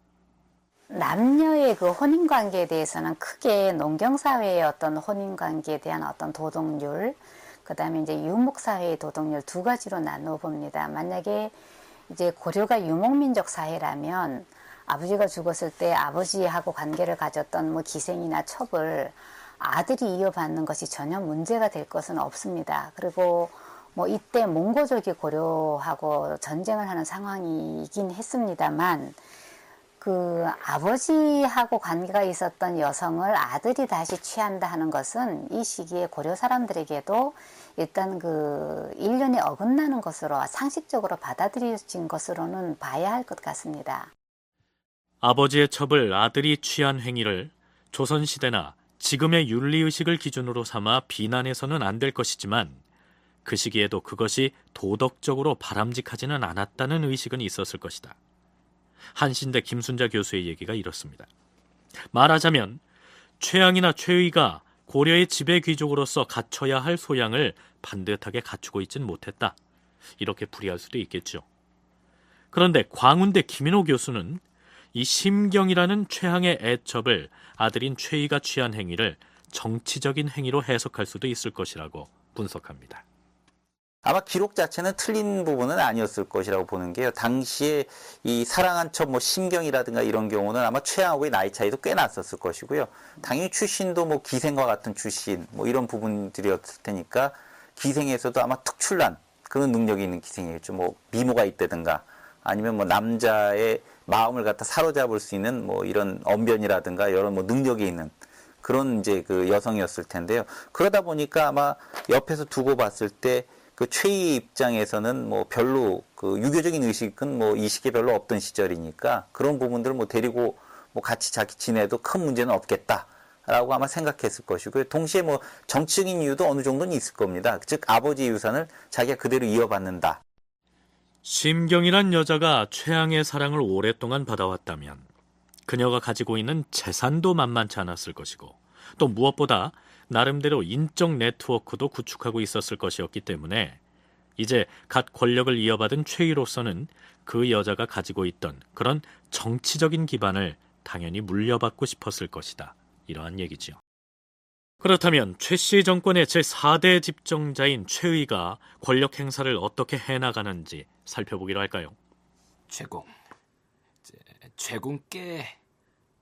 남녀의 그 혼인관계에 대해서는 크게 농경사회의 어떤 혼인관계에 대한 어떤 도덕률, 그 다음에 이제 유목사회의 도덕률 두 가지로 나누어 봅니다. 만약에 이제 고려가 유목민족 사회라면 아버지가 죽었을 때 아버지하고 관계를 가졌던 뭐 기생이나 첩을 아들이 이어받는 것이 전혀 문제가 될 것은 없습니다. 그리고 뭐 이때 몽고족이 고려하고 전쟁을 하는 상황이긴 했습니다만 그 아버지하고 관계가 있었던 여성을 아들이 다시 취한다 하는 것은 이 시기에 고려 사람들에게도 일단 그 인륜이 어긋나는 것으로 상식적으로 받아들여진 것으로는 봐야 할 것 같습니다. 아버지의 첩을 아들이 취한 행위를 조선시대나 지금의 윤리의식을 기준으로 삼아 비난해서는 안 될 것이지만 그 시기에도 그것이 도덕적으로 바람직하지는 않았다는 의식은 있었을 것이다. 한신대 김순자 교수의 얘기가 이렇습니다. 말하자면 최양이나 최의가 고려의 지배 귀족으로서 갖춰야 할 소양을 반듯하게 갖추고 있진 못했다. 이렇게 풀이할 수도 있겠죠. 그런데 광운대 김인호 교수는 이 심경이라는 최양의 애첩을 아들인 최의가 취한 행위를 정치적인 행위로 해석할 수도 있을 것이라고 분석합니다. 아마 기록 자체는 틀린 부분은 아니었을 것이라고 보는 게요. 당시에 이 사랑한 첩, 뭐 심경이라든가 이런 경우는 아마 최양하고의 나이 차이도 꽤 났었을 것이고요. 당연히 출신도 뭐 기생과 같은 출신, 뭐 이런 부분들이었을 테니까 기생에서도 아마 특출난 그런 능력이 있는 기생이겠죠. 뭐 미모가 있다든가 아니면 뭐 남자의 마음을 갖다 사로잡을 수 있는 뭐 이런 언변이라든가 여러 뭐 능력이 있는 그런 이제 그 여성이었을 텐데요. 그러다 보니까 아마 옆에서 두고 봤을 때 그 최희 입장에서는 뭐 별로 그 유교적인 의식은 뭐 이 시기에 별로 없던 시절이니까 그런 부분들을 뭐 데리고 뭐 같이 자기 지내도 큰 문제는 없겠다라고 아마 생각했을 것이고요. 동시에 뭐 정치적인 이유도 어느 정도는 있을 겁니다. 즉 아버지의 유산을 자기가 그대로 이어받는다. 심경이란 여자가 최양의 사랑을 오랫동안 받아왔다면 그녀가 가지고 있는 재산도 만만치 않았을 것이고 또 무엇보다 나름대로 인적 네트워크도 구축하고 있었을 것이었기 때문에 이제 갓 권력을 이어받은 최희로서는 그 여자가 가지고 있던 그런 정치적인 기반을 당연히 물려받고 싶었을 것이다. 이러한 얘기지요. 그렇다면 최씨 정권의 제4대 집정자인 최의가 권력 행사를 어떻게 해나가는지 살펴보기로 할까요? 최공께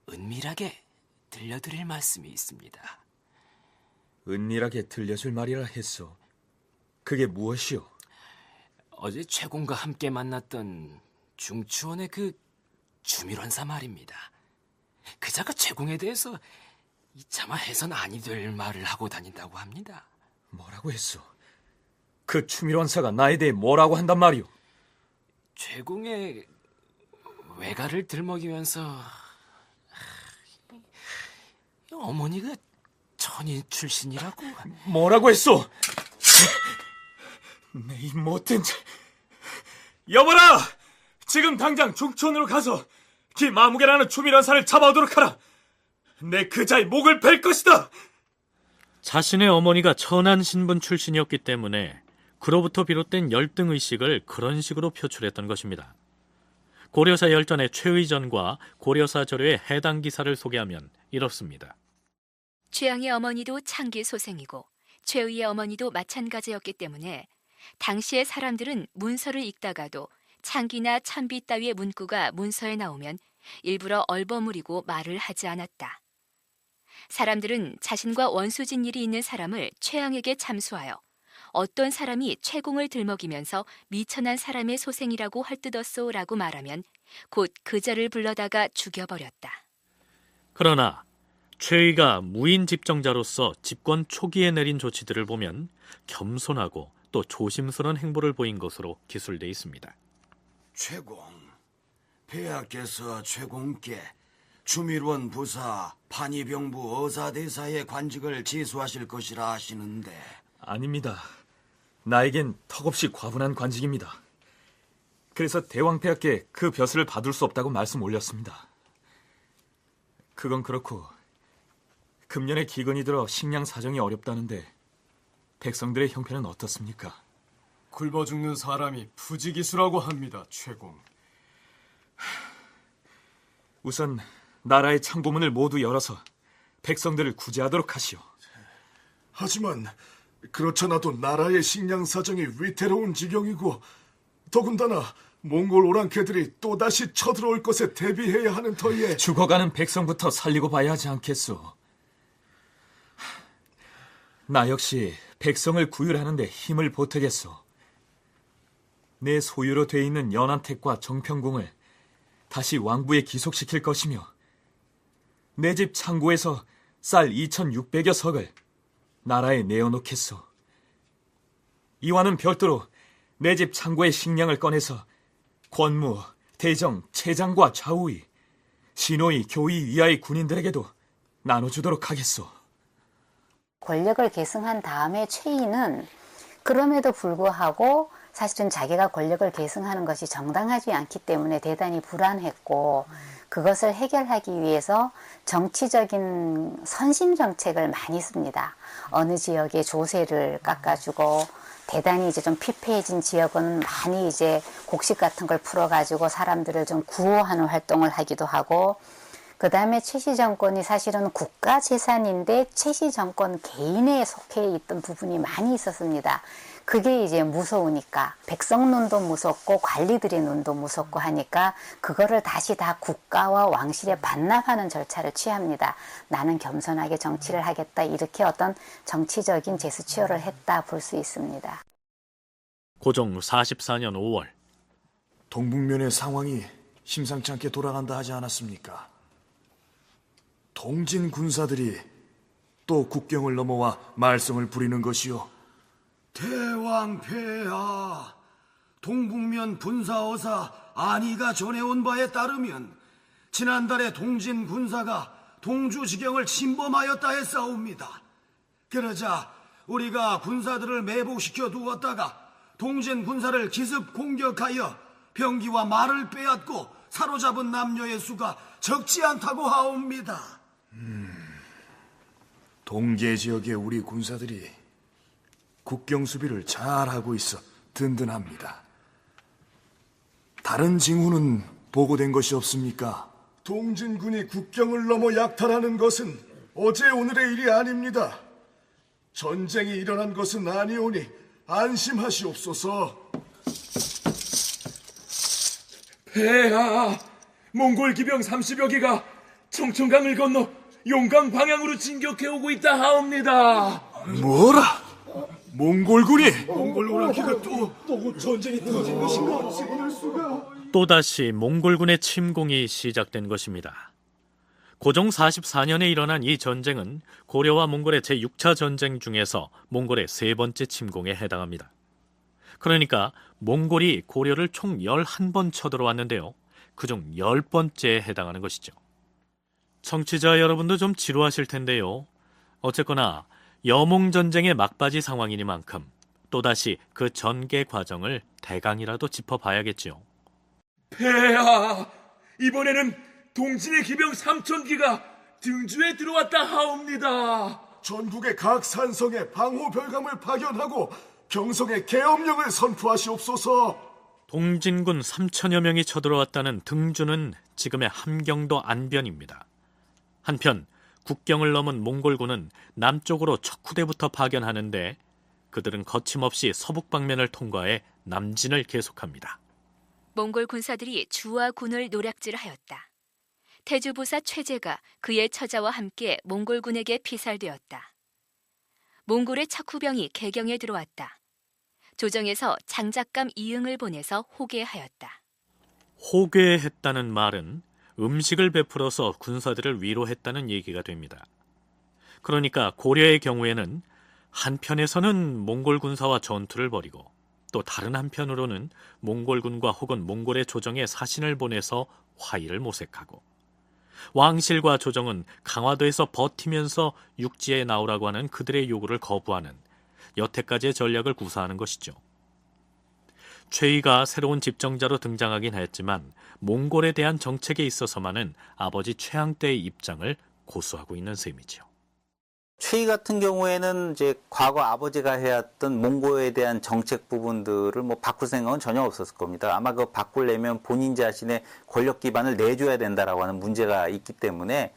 은밀하게 들려드릴 말씀이 있습니다. 은밀하게 들려줄 말이라 했소. 그게 무엇이오? 어제 최공과 함께 만났던 중추원의 그 주밀원사 말입니다. 그자가 최공에 대해서 차마 해선 아니 될 말을 하고 다닌다고 합니다. 뭐라고 했소? 그 추밀원사가 나에 대해 뭐라고 한단 말이오? 최공의 외가를 들먹이면서 어머니가 천인 출신이라고. 뭐라고 했소? 내 이 못된 자. 여보라! 지금 당장 중촌으로 가서 김아무개라는 추밀원사를 잡아오도록 하라. 내 그자의 목을 벨 것이다. 자신의 어머니가 천한 신분 출신이었기 때문에 그로부터 비롯된 열등의식을 그런 식으로 표출했던 것입니다. 고려사 열전의 최의전과 고려사 저료의 해당 기사를 소개하면 이렇습니다. 최양의 어머니도 창기 소생이고 최의의 어머니도 마찬가지였기 때문에 당시의 사람들은 문서를 읽다가도 창기나 참비 따위의 문구가 문서에 나오면 일부러 얼버무리고 말을 하지 않았다. 사람들은 자신과 원수진 일이 있는 사람을 최양에게 참수하여 어떤 사람이 최공을 들먹이면서 미천한 사람의 소생이라고 헐뜯었소라고 말하면 곧 그자를 불러다가 죽여버렸다. 그러나 최의가 무인 집정자로서 집권 초기에 내린 조치들을 보면 겸손하고 또 조심스러운 행보를 보인 것으로 기술돼 있습니다. 최공, 폐하께서 최공께 주밀원 부사, 판이병부 어사대사의 관직을 제수하실 것이라 하시는데. 아닙니다. 나에겐 턱없이 과분한 관직입니다. 그래서 대왕폐하께 그 벼슬을 받을 수 없다고 말씀 올렸습니다. 그건 그렇고 금년에 기근이 들어 식량 사정이 어렵다는데 백성들의 형편은 어떻습니까? 굶어 죽는 사람이 부지기수라고 합니다, 최공. 우선 나라의 창고문을 모두 열어서 백성들을 구제하도록 하시오. 하지만 그렇잖아도 나라의 식량 사정이 위태로운 지경이고 더군다나 몽골 오랑캐들이 또다시 쳐들어올 것에 대비해야 하는 터에 죽어가는 백성부터 살리고 봐야 하지 않겠소. 나 역시 백성을 구휼하는 데 힘을 보태겠소. 내 소유로 돼 있는 연안택과 정평궁을 다시 왕부에 기속시킬 것이며 내 집 창고에서 쌀 2,600여 석을 나라에 내어놓겠소. 이와는 별도로 내 집 창고의 식량을 꺼내서 권무, 대정, 채장과 좌우위, 신호위, 교위 위하의 군인들에게도 나눠주도록 하겠소. 권력을 계승한 다음에 최희는 그럼에도 불구하고 사실은 자기가 권력을 계승하는 것이 정당하지 않기 때문에 대단히 불안했고 그것을 해결하기 위해서 정치적인 선심 정책을 많이 씁니다. 어느 지역의 조세를 깎아주고 대단히 이제 좀 피폐해진 지역은 많이 이제 곡식 같은 걸 풀어가지고 사람들을 좀 구호하는 활동을 하기도 하고 그 다음에 최씨 정권이 사실은 국가 재산인데 최씨 정권 개인에 속해 있던 부분이 많이 있었습니다. 그게 이제 무서우니까 백성 눈도 무섭고 관리들의 눈도 무섭고 하니까 그거를 다시 다 국가와 왕실에 반납하는 절차를 취합니다. 나는 겸손하게 정치를 하겠다 이렇게 어떤 정치적인 제스처를 했다 볼 수 있습니다. 고종 44년 5월 동북면의 상황이 심상치 않게 돌아간다 하지 않았습니까? 동진 군사들이 또 국경을 넘어와 말썽을 부리는 것이요. 대왕 폐하, 동북면 분사어사 안희가 전해온 바에 따르면 지난달에 동진 군사가 동주지경을 침범하였다 했사옵니다. 그러자 우리가 군사들을 매복시켜 두었다가 동진 군사를 기습 공격하여 병기와 말을 빼앗고 사로잡은 남녀의 수가 적지 않다고 하옵니다. 동계 지역의 우리 군사들이 국경 수비를 잘하고 있어 든든합니다. 다른 징후는 보고된 것이 없습니까? 동진군이 국경을 넘어 약탈하는 것은 어제 오늘의 일이 아닙니다. 전쟁이 일어난 것은 아니오니 안심하시옵소서. 폐하, 몽골 기병 30여 개가 청천강을 건너 용강 방향으로 진격해오고 있다 하옵니다. 뭐라? 몽골군이? 몽골 오랑캐가 또 전쟁이 터진 것인가? 또다시 몽골군의 침공이 시작된 것입니다. 고종 44년에 일어난 이 전쟁은 고려와 몽골의 제6차 전쟁 중에서 몽골의 세 번째 침공에 해당합니다. 그러니까 몽골이 고려를 총 11번 쳐들어왔는데요. 그중 10번째에 해당하는 것이죠. 청취자 여러분도 좀 지루하실 텐데요. 어쨌거나 여몽전쟁의 막바지 상황이니만큼 또다시 그 전개 과정을 대강이라도 짚어봐야겠지요. 폐하, 이번에는 동진의 기병 3,000기가 등주에 들어왔다 하옵니다. 전국의 각 산성에 방호 별감을 파견하고 경성에 계엄령을 선포하시옵소서. 동진군 3,000여 명이 쳐들어왔다는 등주는 지금의 함경도 안변입니다. 한편 국경을 넘은 몽골군은 남쪽으로 척후대부터 파견하는데 그들은 거침없이 서북 방면을 통과해 남진을 계속합니다. 몽골 군사들이 주와 군을 노략질하였다. 태주보사 최재가 그의 처자와 함께 몽골군에게 피살되었다. 몽골의 척후병이 개경에 들어왔다. 조정에서 장작감 이응을 보내서 호계하였다. 호계했다는 말은 음식을 베풀어서 군사들을 위로했다는 얘기가 됩니다. 그러니까 고려의 경우에는 한편에서는 몽골 군사와 전투를 벌이고 또 다른 한편으로는 몽골군과 혹은 몽골의 조정에 사신을 보내서 화의를 모색하고 왕실과 조정은 강화도에서 버티면서 육지에 나오라고 하는 그들의 요구를 거부하는 여태까지의 전략을 구사하는 것이죠. 최희가 새로운 집정자로 등장하긴 했지만 몽골에 대한 정책에 있어서만은 아버지 최양 때의 입장을 고수하고 있는 셈이죠. 최희 같은 경우에는 이제 과거 아버지가 해왔던 몽골에 대한 정책 부분들을 뭐 바꿀 생각은 전혀 없었을 겁니다. 아마 그 바꾸려면 본인 자신의 권력 기반을 내줘야 된다라고 하는 문제가 있기 때문에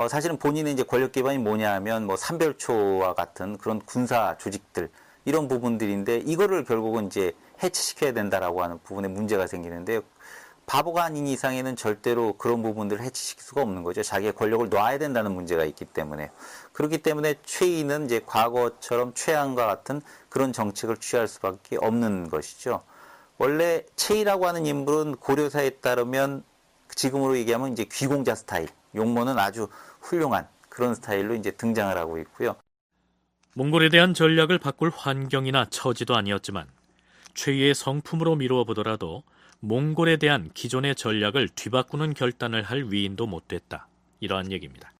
사실은 본인의 이제 권력 기반이 뭐냐 하면 뭐 삼별초와 같은 그런 군사 조직들 이런 부분들인데 이거를 결국은 이제 해체시켜야 된다라고 하는 부분에 문제가 생기는데요. 바보가 아닌 이상에는 절대로 그런 부분들을 해체시킬 수가 없는 거죠. 자기의 권력을 놔야 된다는 문제가 있기 때문에. 그렇기 때문에 최이는 이제 과거처럼 최양과 같은 그런 정책을 취할 수밖에 없는 것이죠. 원래 최이라고 하는 인물은 고려사에 따르면 지금으로 얘기하면 이제 귀공자 스타일, 용모는 아주 훌륭한 그런 스타일로 이제 등장을 하고 있고요. 몽골에 대한 전략을 바꿀 환경이나 처지도 아니었지만 최이의 성품으로 미루어 보더라도 몽골에 대한 기존의 전략을 뒤바꾸는 결단을 할 위인도 못 됐다. 이러한 얘기입니다.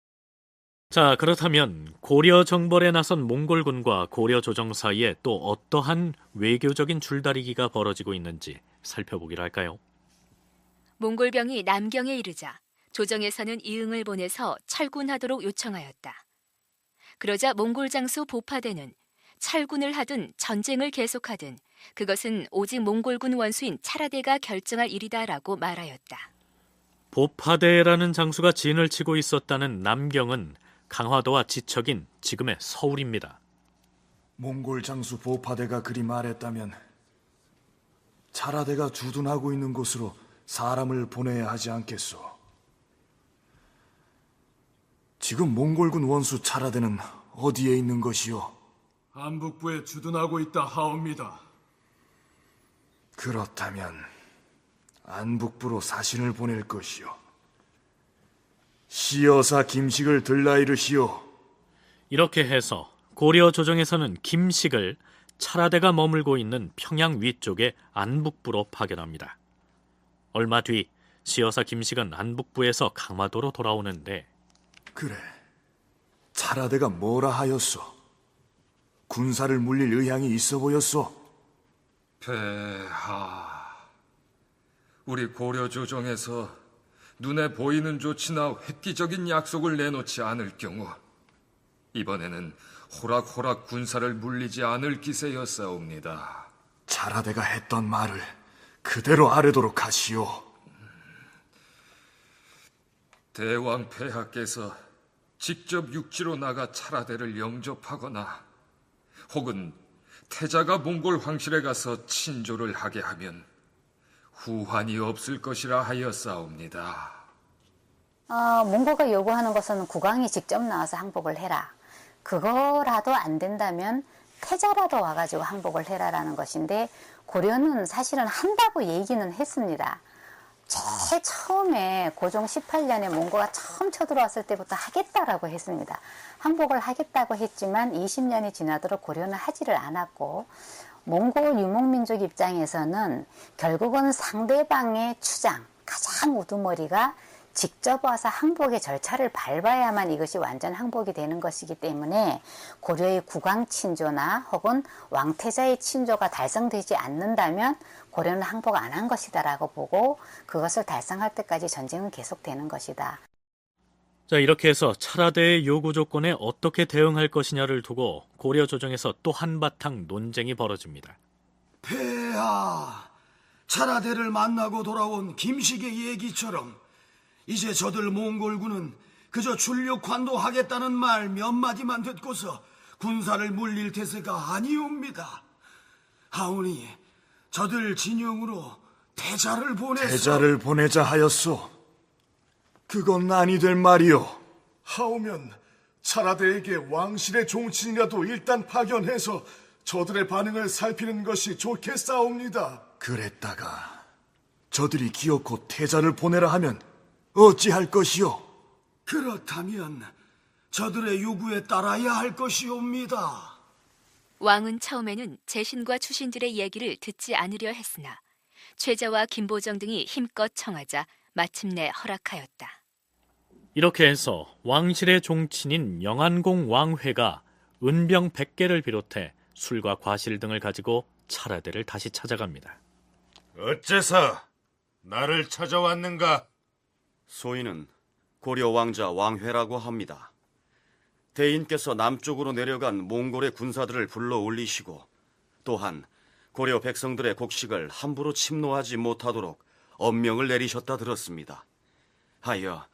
자, 그렇다면 고려 정벌에 나선 몽골군과 고려 조정 사이에 또 어떠한 외교적인 줄다리기가 벌어지고 있는지 살펴보기로 할까요? 몽골병이 남경에 이르자 조정에서는 이응을 보내서 철군하도록 요청하였다. 그러자 몽골 장수 보파대는 철군을 하든 전쟁을 계속하든 그것은 오직 몽골군 원수인 차라대가 결정할 일이다라고 말하였다. 보파대라는 장수가 진을 치고 있었다는 남경은 강화도와 지척인 지금의 서울입니다. 몽골 장수 보파대가 그리 말했다면 차라대가 주둔하고 있는 곳으로 사람을 보내야 하지 않겠소. 지금 몽골군 원수 차라대는 어디에 있는 것이오? 안북부에 주둔하고 있다 하옵니다. 그렇다면 안북부로 사신을 보낼 것이오. 시여사 김식을 들라이르시오. 이렇게 해서 고려 조정에서는 김식을 차라대가 머물고 있는 평양 위쪽의 안북부로 파견합니다. 얼마 뒤 시여사 김식은 안북부에서 강화도로 돌아오는데 그래, 차라대가 뭐라 하였소? 군사를 물릴 의향이 있어 보였소? 폐하, 우리 고려 조정에서 눈에 보이는 조치나 획기적인 약속을 내놓지 않을 경우 이번에는 호락호락 군사를 물리지 않을 기세였사옵니다. 차라대가 했던 말을 그대로 아뢰도록 하시오. 대왕 폐하께서 직접 육지로 나가 차라대를 영접하거나 혹은 태자가 몽골 황실에 가서 친조를 하게 하면 후환이 없을 것이라 하였사옵니다. 몽골가 요구하는 것은 국왕이 직접 나와서 항복을 해라. 그거라도 안 된다면 태자라도 와가지고 항복을 해라라는 것인데 고려는 사실은 한다고 얘기는 했습니다. 제일 처음에 고종 18년에 몽고가 처음 쳐들어왔을 때부터 하겠다라고 했습니다. 항복을 하겠다고 했지만 20년이 지나도록 고려는 하지를 않았고 몽골 유목민족 입장에서는 결국은 상대방의 추장, 가장 우두머리가 직접 와서 항복의 절차를 밟아야만 이것이 완전 항복이 되는 것이기 때문에 고려의 국왕 친조나 혹은 왕태자의 친조가 달성되지 않는다면 고려는 항복 안 한 것이다 라고 보고 그것을 달성할 때까지 전쟁은 계속되는 것이다. 자, 이렇게 해서 차라대의 요구 조건에 어떻게 대응할 것이냐를 두고 고려 조정에서 또 한바탕 논쟁이 벌어집니다. 폐하, 차라대를 만나고 돌아온 김식의 얘기처럼 이제 저들 몽골군은 그저 출력관도 하겠다는 말 몇 마디만 듣고서 군사를 물릴 태세가 아니옵니다. 하오니 저들 진영으로 태자를 보내자 하였소. 그건 아니 될 말이오. 하오면 차라대에게 왕실의 종친이라도 일단 파견해서 저들의 반응을 살피는 것이 좋겠사옵니다. 그랬다가 저들이 기어코 태자를 보내라 하면 어찌할 것이오? 그렇다면 저들의 요구에 따라야 할 것이옵니다. 왕은 처음에는 재신과 추신들의 얘기를 듣지 않으려 했으나 최자와 김보정 등이 힘껏 청하자 마침내 허락하였다. 이렇게 해서 왕실의 종친인 영안공 왕회가 은병 100개를 비롯해 술과 과실 등을 가지고 차라대를 다시 찾아갑니다. 어째서 나를 찾아왔는가? 소인은 고려 왕자 왕회라고 합니다. 대인께서 남쪽으로 내려간 몽골의 군사들을 불러 올리시고 또한 고려 백성들의 곡식을 함부로 침노하지 못하도록 엄명을 내리셨다 들었습니다. 하여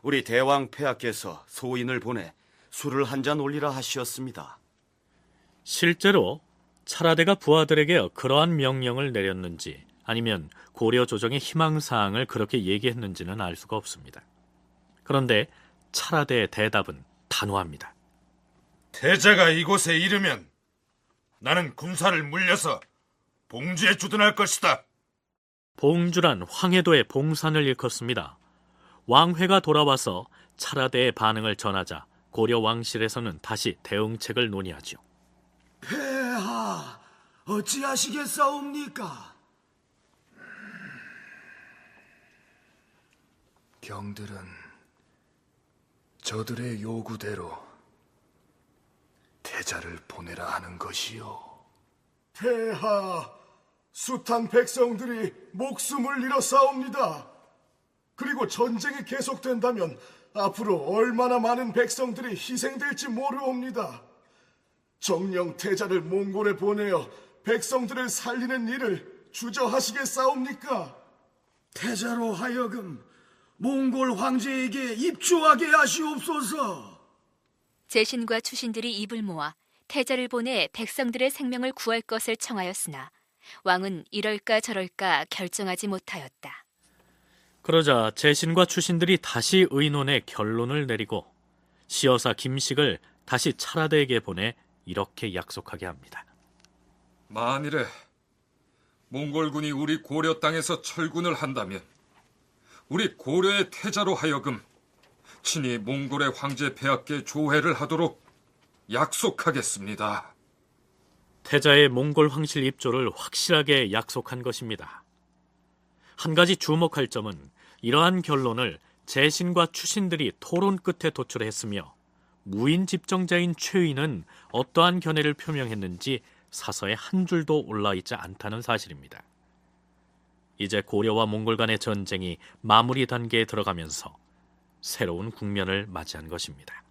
우리 대왕 폐하께서 소인을 보내 술을 한 잔 올리라 하시었습니다. 실제로 차라대가 부하들에게 그러한 명령을 내렸는지 아니면 고려 조정의 희망사항을 그렇게 얘기했는지는 알 수가 없습니다. 그런데 차라대의 대답은 단호합니다. 태자가 이곳에 이르면 나는 군사를 물려서 봉주에 주둔할 것이다. 봉주란 황해도의 봉산을 일컫습니다. 왕회가 돌아와서 차라대의 반응을 전하자 고려 왕실에서는 다시 대응책을 논의하죠. 폐하, 어찌하시겠사옵니까? 경들은 저들의 요구대로 태자를 보내라 하는 것이요. 폐하, 숱한 백성들이 목숨을 잃었사옵니다. 그리고 전쟁이 계속된다면 앞으로 얼마나 많은 백성들이 희생될지 모르옵니다. 정령 태자를 몽골에 보내어 백성들을 살리는 일을 주저하시겠사옵니까? 태자로 하여금 몽골 황제에게 입주하게 하시옵소서. 제신과 추신들이 입을 모아 태자를 보내 백성들의 생명을 구할 것을 청하였으나 왕은 이럴까 저럴까 결정하지 못하였다. 그러자 제신과 추신들이 다시 의논해 결론을 내리고 시여사 김식을 다시 차라대에게 보내 이렇게 약속하게 합니다. 만일에 몽골군이 우리 고려 땅에서 철군을 한다면 우리 고려의 태자로 하여금 친히 몽골의 황제 폐하께 조회를 하도록 약속하겠습니다. 태자의 몽골 황실 입조를 확실하게 약속한 것입니다. 한 가지 주목할 점은 이러한 결론을 제신과 추신들이 토론 끝에 도출했으며 무인 집정자인 최의는 어떠한 견해를 표명했는지 사서에 한 줄도 올라있지 않다는 사실입니다. 이제 고려와 몽골 간의 전쟁이 마무리 단계에 들어가면서 새로운 국면을 맞이한 것입니다.